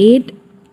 8।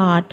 8।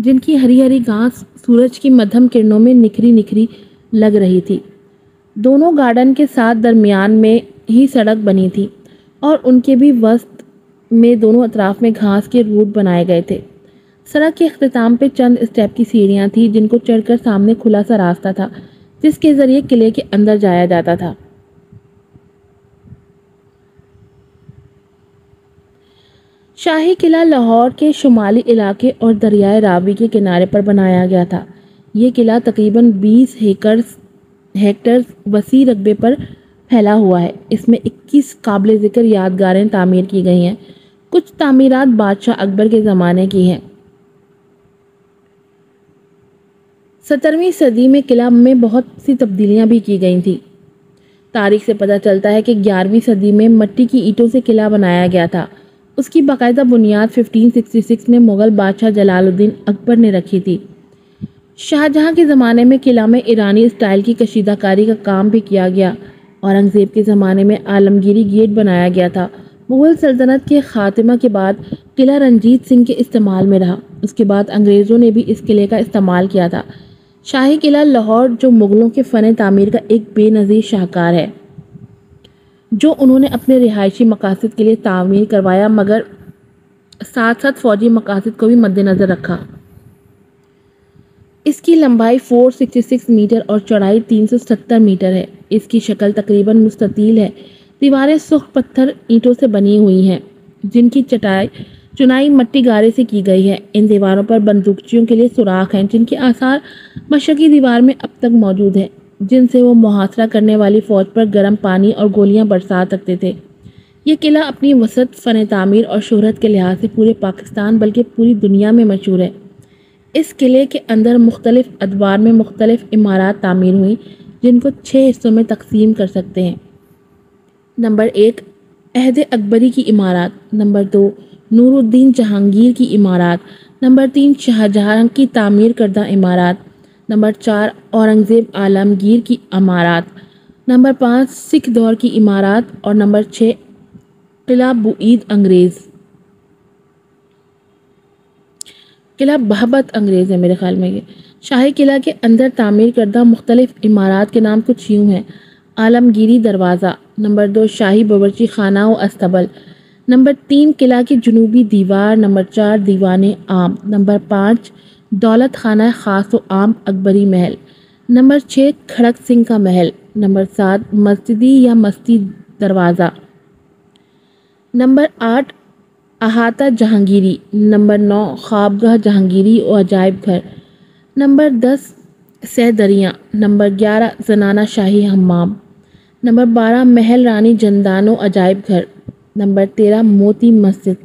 جن کی ہری ہری گھاس سورج کی مدھم کرنوں میں نکھری نکھری لگ رہی تھی۔ دونوں گارڈن کے ساتھ درمیان میں ہی سڑک بنی تھی اور ان کے بھی وسط میں دونوں اطراف میں گھاس کے روٹ بنائے گئے تھے۔ سڑک کے اختتام پہ چند اسٹیپ کی سیڑھیاں تھیں جن کو چڑھ کر سامنے کھلا سا راستہ تھا جس کے ذریعے قلعے کے اندر جایا جاتا تھا۔ شاہی قلعہ لاہور کے شمالی علاقے اور دریائے راوی کے کنارے پر بنایا گیا تھا۔ یہ قلعہ تقریباً 20 ہیکٹر وسیع رقبے پر پھیلا ہوا ہے۔ اس میں 21 قابل ذکر یادگاریں تعمیر کی گئی ہیں۔ کچھ تعمیرات بادشاہ اکبر کے زمانے کی ہیں۔ 17ویں صدی میں قلعہ میں بہت سی تبدیلیاں بھی کی گئی تھیں۔ تاریخ سے پتہ چلتا ہے کہ 11ویں صدی میں مٹی کی اینٹوں سے قلعہ بنایا گیا تھا۔ اس کی باقاعدہ بنیاد 1566 میں مغل بادشاہ جلال الدین اکبر نے رکھی تھی۔ شاہجہاں کے زمانے میں قلعہ میں ایرانی اسٹائل کی کشیدہ کاری کا کام بھی کیا گیا۔ اورنگزیب کے زمانے میں عالمگیری گیٹ بنایا گیا تھا۔ مغل سلطنت کے خاتمہ کے بعد قلعہ رنجیت سنگھ کے استعمال میں رہا۔ اس کے بعد انگریزوں نے بھی اس قلعے کا استعمال کیا تھا۔ شاہی قلعہ لاہور جو مغلوں کے فن تعمیر کا ایک بے نظیر شاہکار ہے جو انہوں نے اپنے رہائشی مقاصد کے لیے تعمیر کروایا مگر ساتھ ساتھ فوجی مقاصد کو بھی مد نظر رکھا۔ اس کی لمبائی 466 میٹر اور چوڑائی 370 میٹر ہے۔ اس کی شکل تقریباً مستطیل ہے۔ دیواریں سرخ پتھر اینٹوں سے بنی ہوئی ہیں جن کی چنائی مٹی گارے سے کی گئی ہے۔ ان دیواروں پر بندوقچیوں کے لیے سوراخ ہیں جن کے آثار مشرقی دیوار میں اب تک موجود ہیں جن سے وہ محاصرہ کرنے والی فوج پر گرم پانی اور گولیاں برسا سکتے تھے۔ یہ قلعہ اپنی وسعت، فن تعمیر اور شہرت کے لحاظ سے پورے پاکستان بلکہ پوری دنیا میں مشہور ہے۔ اس قلعے کے اندر مختلف ادوار میں مختلف عمارات تعمیر ہوئیں جن کو 6 حصوں میں تقسیم کر سکتے ہیں۔ نمبر 1 عہد اکبری کی عمارات۔ نمبر 2 نور الدین جہانگیر کی عمارات۔ نمبر 3 شاہجہاں کی تعمیر کردہ عمارات۔ نمبر 4 اورنگزیب عالمگیر کی عمارات۔ نمبر 5 سکھ دور کی عمارات اور نمبر 6 قلعہ بوئید انگریز۔ قلعہ بہبت انگریز ہے میرے خیال میں یہ۔ شاہی قلعہ کے اندر تعمیر کردہ مختلف عمارات کے نام کچھ یوں ہیں: عالمگیری دروازہ۔ نمبر 2 شاہی باورچی خانہ و استبل۔ نمبر 3 قلعہ کی جنوبی دیوار۔ نمبر 4 دیوان عام۔ نمبر 5 دولت خانہ خاص و عام اکبری محل۔ نمبر 6 کھڑک سنگھ کا محل۔ نمبر 7 مسجدی یا مستی دروازہ۔ نمبر 8 احاطہ جہانگیری۔ نمبر 9 خوابگاہ جہانگیری و عجائب گھر۔ نمبر 10 سہ دریاں۔ نمبر 11 زنانہ شاہی حمام۔ نمبر 12 محل رانی جندان و عجائب گھر۔ نمبر 13 موتی مسجد۔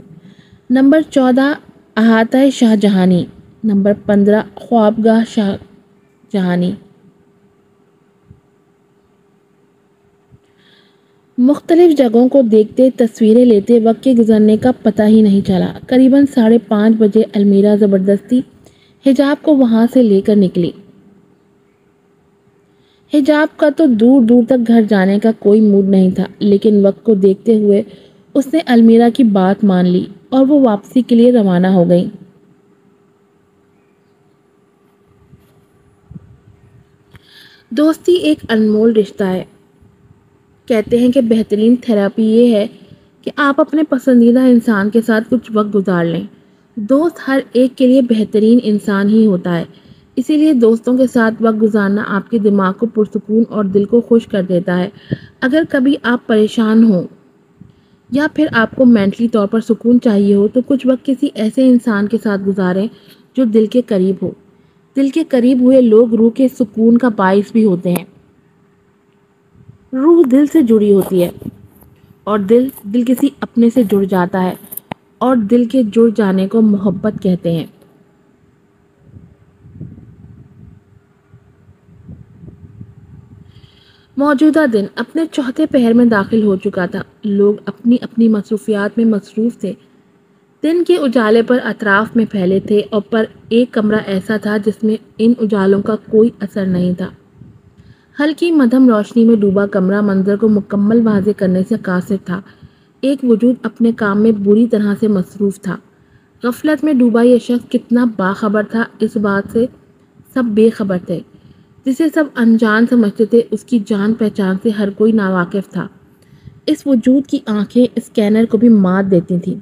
نمبر 14 احاطہ شاہ جہانی۔ نمبر 15 خوابگاہ شاہ جہانی۔ مختلف جگہوں کو دیکھتے، تصویریں لیتے وقت کے گزرنے کا پتہ ہی نہیں چلا۔ قریباً 5:30 بجے المیرا زبردستی حجاب کو وہاں سے لے کر نکلی۔ حجاب کا تو دور دور تک گھر جانے کا کوئی موڈ نہیں تھا، لیکن وقت کو دیکھتے ہوئے اس نے المیرا کی بات مان لی اور وہ واپسی کے لیے روانہ ہو گئی۔ دوستی ایک انمول رشتہ ہے۔ کہتے ہیں کہ بہترین تھراپی یہ ہے کہ آپ اپنے پسندیدہ انسان کے ساتھ کچھ وقت گزار لیں۔ دوست ہر ایک کے لیے بہترین انسان ہی ہوتا ہے، اسی لیے دوستوں کے ساتھ وقت گزارنا آپ کے دماغ کو پرسکون اور دل کو خوش کر دیتا ہے۔ اگر کبھی آپ پریشان ہوں یا پھر آپ کو مینٹلی طور پر سکون چاہیے ہو تو کچھ وقت کسی ایسے انسان کے ساتھ گزاریں جو دل کے قریب ہو۔ دل کے قریب ہوئے لوگ روح کے سکون کا باعث بھی ہوتے ہیں۔ روح دل سے جڑی ہوتی ہے اور دل کسی اپنے سے جڑ جاتا ہے اور دل کے جڑ جانے کو محبت کہتے ہیں۔ موجودہ دن اپنے چوتھے پہر میں داخل ہو چکا تھا۔ لوگ اپنی اپنی مصروفیات میں مصروف تھے۔ دن کے اجالے پر اطراف میں پھیلے تھے اور پر ایک کمرہ ایسا تھا جس میں ان اجالوں کا کوئی اثر نہیں تھا۔ ہلکی مدھم روشنی میں ڈوبا کمرہ منظر کو مکمل واضح کرنے سے قاصر تھا۔ ایک وجود اپنے کام میں بری طرح سے مصروف تھا۔ غفلت میں ڈوبا یہ شخص کتنا باخبر تھا اس بات سے سب بے خبر تھے، جسے سب انجان سمجھتے تھے اس کی جان پہچان سے ہر کوئی ناواقف تھا۔ اس وجود کی آنکھیں اسکینر کو بھی مات دیتی تھیں۔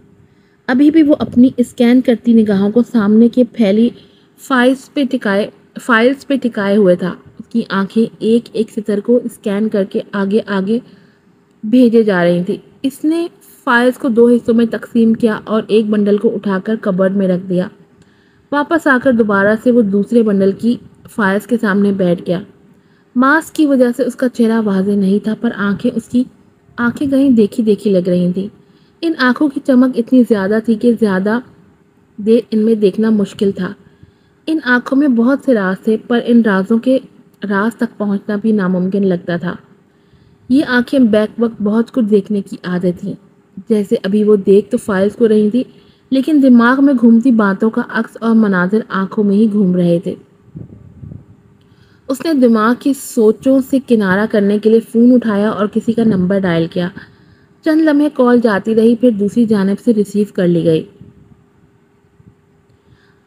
ابھی بھی وہ اپنی اسکین کرتی نگاہوں کو سامنے کے پھیلی فائلز پہ ٹکائے ہوئے تھا۔ اس کی آنکھیں ایک ایک سطر کو اسکین کر کے آگے آگے بھیجے جا رہی تھی۔ اس نے فائلز کو 2 حصوں میں تقسیم کیا اور ایک بنڈل کو اٹھا کر کبرڈ میں رکھ دیا۔ واپس آ کر دوبارہ سے وہ دوسرے بنڈل کی فائلز کے سامنے بیٹھ گیا۔ ماسک کی وجہ سے اس کا چہرہ واضح نہیں تھا، پر آنکھیں کہیں دیکھی دیکھی لگ رہی تھیں۔ ان آنکھوں کی چمک اتنی زیادہ تھی کہ زیادہ دیر ان میں دیکھنا مشکل تھا۔ ان آنکھوں میں بہت سے راز تھے، پر ان رازوں کے راز تک پہنچنا بھی ناممکن لگتا تھا۔ یہ آنکھیں بیک وقت بہت کچھ دیکھنے کی عادت تھیں، جیسے ابھی وہ دیکھ تو فائلز کو رہی تھی، لیکن دماغ میں گھومتی باتوں کا عکس اور مناظر آنکھوں میں ہی گھوم رہے تھے۔ اس نے دماغ کی سوچوں سے کنارہ کرنے کے لیے فون اٹھایا اور کسی کا نمبر ڈائل کیا۔ چند لمحے کال جاتی رہی، پھر دوسری جانب سے ریسیو کر لی گئی۔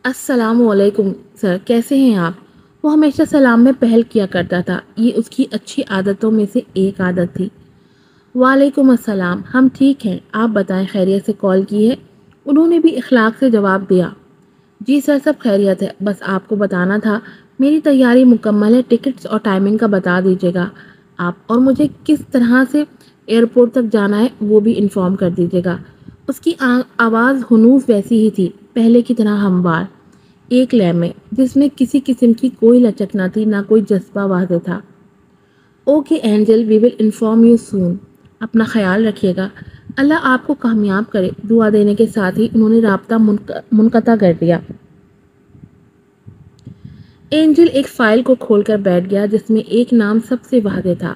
السلام علیکم سر، کیسے ہیں آپ؟ وہ ہمیشہ سلام میں پہل کیا کرتا تھا، یہ اس کی اچھی عادتوں میں سے ایک عادت تھی۔ وعلیکم السلام، ہم ٹھیک ہیں، آپ بتائیں خیریت سے کال کی ہے؟ انہوں نے بھی اخلاق سے جواب دیا۔ جی سر، سب خیریت ہے، بس آپ کو بتانا تھا میری تیاری مکمل ہے، ٹکٹس اور ٹائمنگ کا بتا دیجیے گا آپ، اور مجھے کس طرح سے ایئرپورٹ تک جانا ہے وہ بھی انفارم کر دیجیے گا۔ اس کی آواز ہنوز ویسی ہی تھی، پہلے کی طرح ہموار، ایک لے میں، جس میں کسی قسم کی کوئی لچک نہ تھی، نہ کوئی جذبہ واضح تھا۔ Okay angel, we will inform you soon, اپنا خیال رکھیے گا، اللہ آپ کو کامیاب کرے۔ دعا دینے کے ساتھ ہی انہوں نے رابطہ منقطع کر دیا۔ اینجل ایک فائل کو کھول کر بیٹھ گیا جس میں ایک نام سب سے واضح تھا،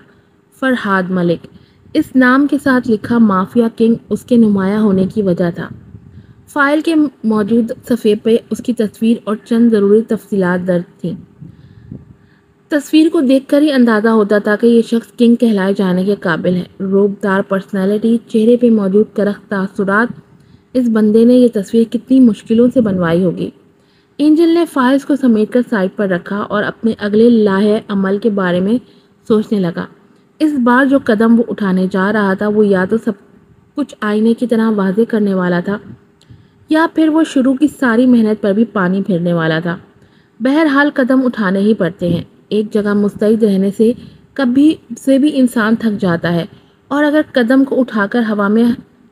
فرحاد ملک۔ اس نام کے ساتھ لکھا مافیا کنگ اس کے نمایاں ہونے کی وجہ تھا۔ فائل کے موجود صفحے پہ اس کی تصویر اور چند ضروری تفصیلات درج تھیں۔ تصویر کو دیکھ کر ہی اندازہ ہوتا تھا کہ یہ شخص کنگ کہلائے جانے کے قابل ہے۔ روبدار پرسنالٹی، چہرے پہ موجود کرخت تاثرات، اس بندے نے یہ تصویر کتنی مشکلوں سے بنوائی ہوگی۔ اینجل نے فائلز کو سمیٹ کر سائٹ پر رکھا اور اپنے اگلے لاہے عمل کے بارے میں سوچنے لگا۔ اس بار جو قدم وہ اٹھانے جا رہا تھا وہ یا تو سب کچھ آئینے کی طرح واضح کرنے والا تھا، یا پھر وہ شروع کی ساری محنت پر بھی پانی پھیرنے والا تھا۔ بہرحال قدم اٹھانے ہی پڑتے ہیں، ایک جگہ مستعد رہنے سے کبھی سے بھی انسان تھک جاتا ہے، اور اگر قدم کو اٹھا کر ہوا میں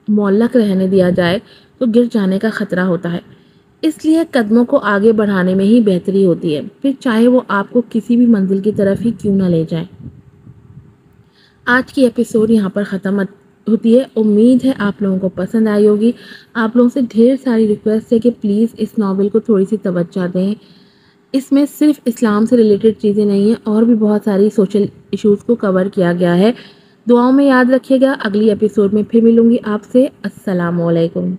معلق رہنے دیا جائے تو گر جانے کا خطرہ ہوتا ہے۔ اس لیے قدموں کو آگے بڑھانے میں ہی بہتری ہوتی ہے، پھر چاہے وہ آپ کو کسی بھی منزل کی طرف ہی کیوں نہ لے جائیں۔ آج کی ایپیسوڈ یہاں پر ختم ہوتی ہے۔ امید ہے آپ لوگوں کو پسند آئی ہوگی۔ آپ لوگوں سے ڈھیر ساری ریکویسٹ ہے کہ پلیز اس ناول کو تھوڑی سی توجہ دیں۔ اس میں صرف اسلام سے ریلیٹڈ چیزیں نہیں ہیں، اور بھی بہت ساری سوشل ایشوز کو کور کیا گیا ہے۔ دعاؤں میں یاد رکھیے گا۔ اگلی ایپیسوڈ میں پھر ملوں گی آپ سے۔ السلام علیکم۔